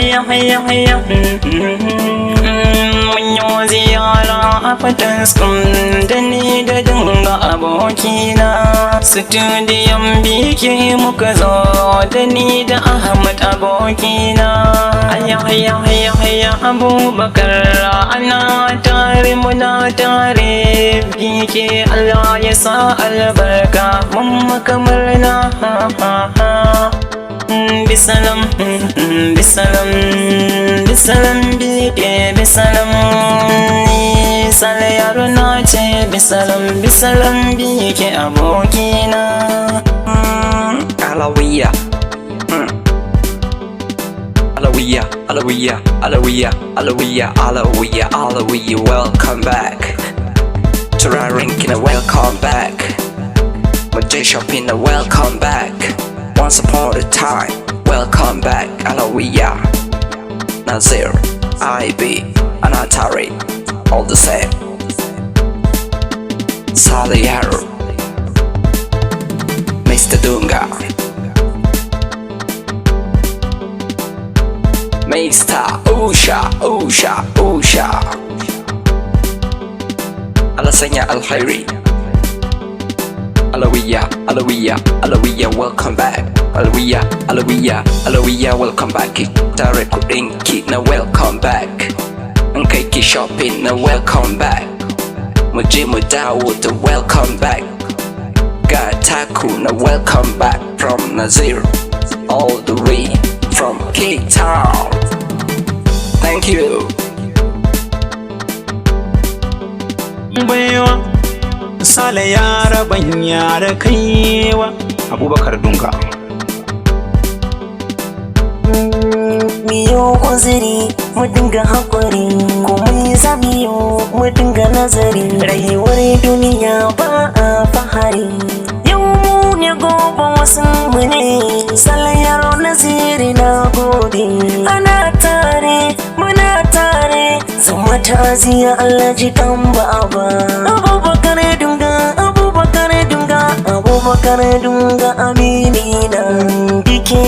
hayya hayya hayya mun yi ziyara a Fataskun da ni da dinga abokina. Studiyon biki muka zo da ni da Ahmad abokina. Hayya hayya hayya hayya Abubakar ana tare muna tare. Biki Allah ya sa albarka mun maka murna. Bisalam, bisalam, bisalam bike, bisalam. Sale yaro na ce bisalam, bisalam bike abokina. Alawiya, Alawiya, Alawiya, Alawiya, Alawiya, Alawiya, Alawiya. Welcome back to Ranking. Welcome back, Majay Shopping. Welcome back. Once upon a time, welcome back, Alawiya, Nazir, IB, and Atari, all the same. Saliharo, Mr. Dunga, Mr. Usha, Usha, Usha, Alasanya Al-Khairi. Alawiya, Alawiya, Alawiya, welcome back. Alawiya, Alawiya, Alawiya, welcome back. Kita recording kit na welcome back. Angkai ki shopping na welcome back. Mujib Mudawud welcome back. Gataku na welcome back from Nazir, all the way from Cape Town. Thank you. Sale yara ban yara kaiwa Abubakar Dunga. Miyo uzuri mu dinga hakuri, komai zamiyo mu dinga nazari. Rayuwar duniya ba a fahari, yau mu ne gobe wasu mu ne. Sale yaro Naziri na gode, ana tare muna tare. Zama ta'aziya Allah ji kan baba. Abubakar Dunga, Abubakar Dunga, Abubakar Dunga aminina. Bike